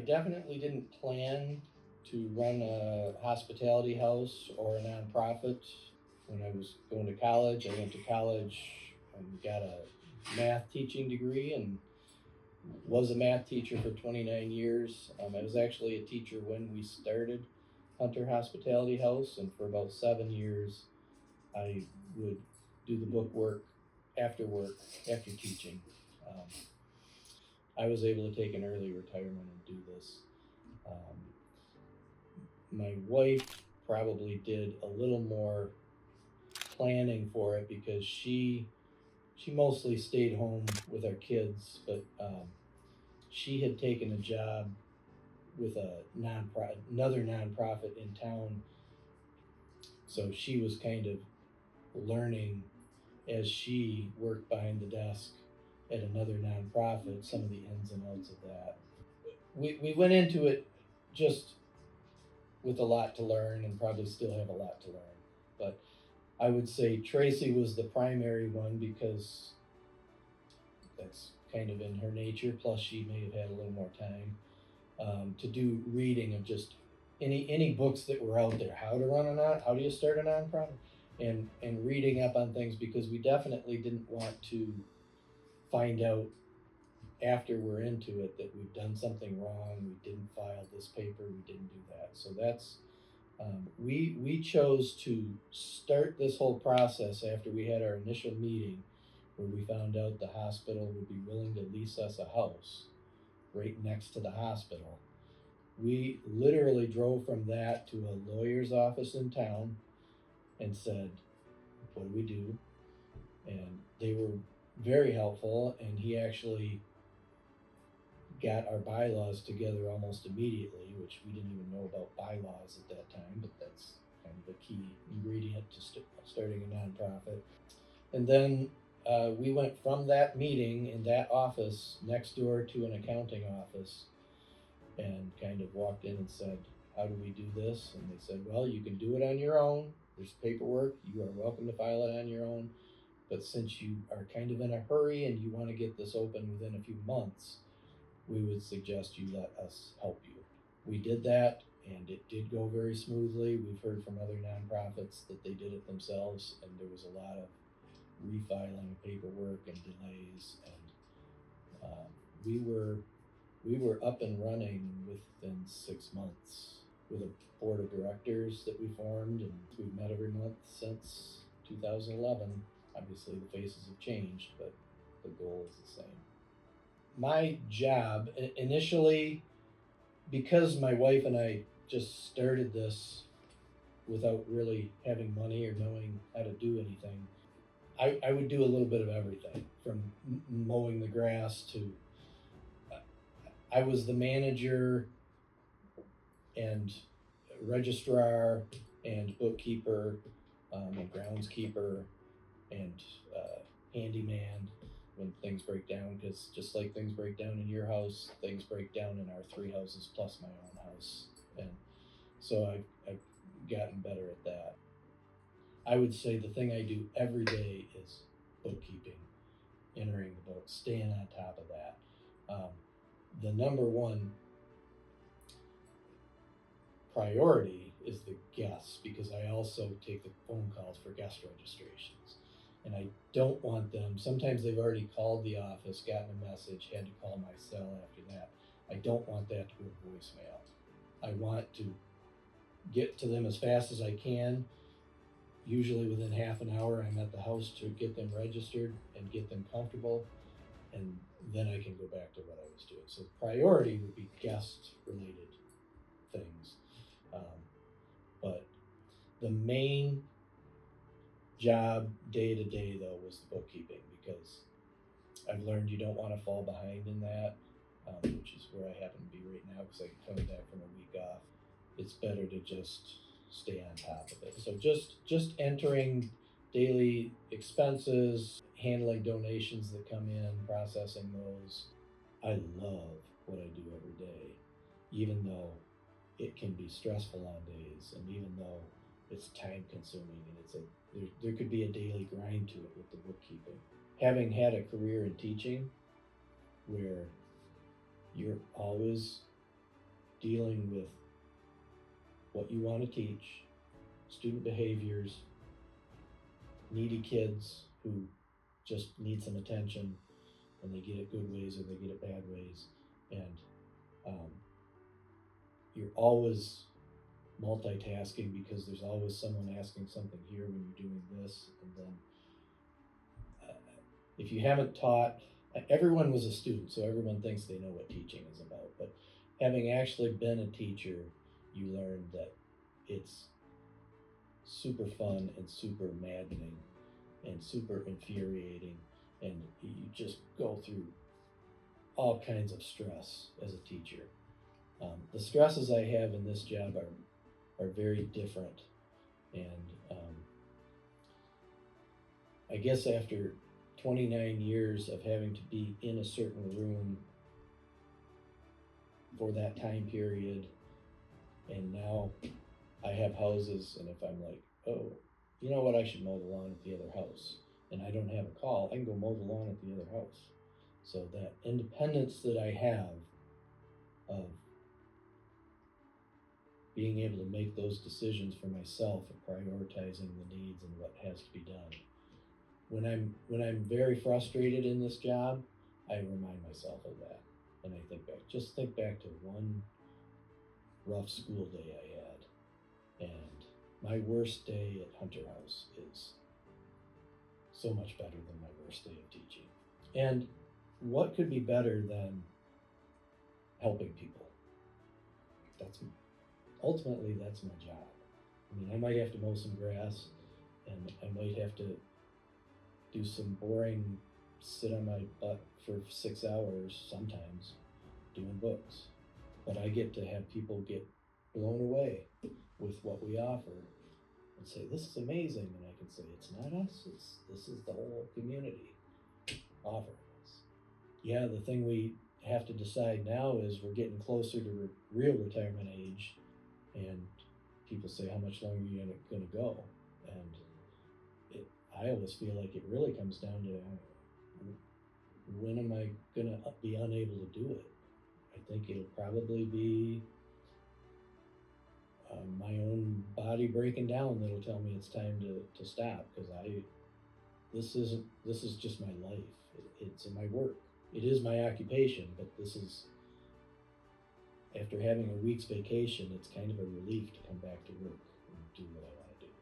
definitely didn't plan to run a hospitality house or a nonprofit. When I was going to college, I went to college and got a math teaching degree and was a math teacher for 29 years. I was actually a teacher when we started Hunter Hospitality House, and for about 7 years, I would do the book work, after teaching. Um, I was able to take an early retirement and do this. Um, my wife probably did a little more planning for it because she mostly stayed home with our kids, but she had taken a job with another nonprofit in town, so she was kind of learning as she worked behind the desk at another nonprofit some of the ins and outs of that. We went into it just with a lot to learn and probably still have a lot to learn. But I would say Tracy was the primary one because that's kind of in her nature. Plus, she may have had a little more time to do reading of just any books that were out there. How do you start a nonprofit, and reading up on things because we definitely didn't want to find out after we're into it that we've done something wrong. We didn't file this paper. We didn't do that. So that's we chose to start this whole process after we had our initial meeting where we found out the hospital would be willing to lease us a house right next to the hospital. We literally drove from that to a lawyer's office in town and said, what do we do? And they were very helpful, and he actually got our bylaws together almost immediately, which we didn't even know about bylaws at that time, but that's kind of a key ingredient to starting a nonprofit. And then we went from that meeting in that office next door to an accounting office and kind of walked in and said, how do we do this? And they said, well, you can do it on your own. There's paperwork. You are welcome to file it on your own. But since you are kind of in a hurry and you want to get this open within a few months, we would suggest you let us help you. We did that, and it did go very smoothly. We've heard from other nonprofits that they did it themselves, and there was a lot of refiling of paperwork and delays. And we were up and running within 6 months with a board of directors that we formed, and we've met every month since 2011. Obviously, the faces have changed, but the goal is the same. My job initially, because my wife and I just started this without really having money or knowing how to do anything, I would do a little bit of everything from mowing the grass to I was the manager and registrar and bookkeeper and groundskeeper and handyman when things break down, because just like things break down in your house, things break down in our 3 houses plus my own house. And so I've gotten better at that. I would say the thing I do every day is bookkeeping, entering the books, staying on top of that. The number one priority is the guests, because I also take the phone calls for guest registrations. And I don't want them, sometimes they've already called the office, gotten a message, had to call my cell after that. I don't want that to go to voicemail. I want to get to them as fast as I can. Usually within half an hour, I'm at the house to get them registered and get them comfortable, and then I can go back to what I was doing. So the priority would be guest-related things. But the main job day to day, though, was the bookkeeping, because I've learned you don't want to fall behind in that, which is where I happen to be right now because I'm coming back from a week off. It's better to just stay on top of it. So just entering daily expenses, handling donations that come in, processing those. I love what I do every day, even though it can be stressful on days, and even though it's time consuming, and there could be a daily grind to it with the bookkeeping. Having had a career in teaching where you're always dealing with what you want to teach, student behaviors, needy kids who just need some attention, and they get it good ways or they get it bad ways, and you're always multitasking because there's always someone asking something here when you're doing this, and then if you haven't taught, everyone was a student, so everyone thinks they know what teaching is about, but having actually been a teacher, you learn that it's super fun and super maddening and super infuriating, and you just go through all kinds of stress as a teacher. The stresses I have in this job are very different, and I guess after 29 years of having to be in a certain room for that time period, and now I have houses, and if I'm like, oh, you know what, I should mow the lawn at the other house, and I don't have a call, I can go mow the lawn at the other house. So that independence that I have of being able to make those decisions for myself and prioritizing the needs and what has to be done. When I'm very frustrated in this job, I remind myself of that, and I think back to one rough school day I had, and my worst day at Hunter House is so much better than my worst day of teaching. And what could be better than helping people? Ultimately that's my job. I mean, I might have to mow some grass, and I might have to do some boring, sit on my butt for 6 hours sometimes doing books, but I get to have people get blown away with what we offer and say, this is amazing, and I can say, it's not us, this is the whole community offering this. Yeah, the thing we have to decide now is we're getting closer to real retirement age, and people say, how much longer are you gonna go? And I always feel like it really comes down to when am I gonna be unable to do it? I think it'll probably be my own body breaking down that'll tell me it's time to stop, because this is just my life. It's my work. It is my occupation, but this is, after having a week's vacation, it's kind of a relief to come back to work and do what I want to do.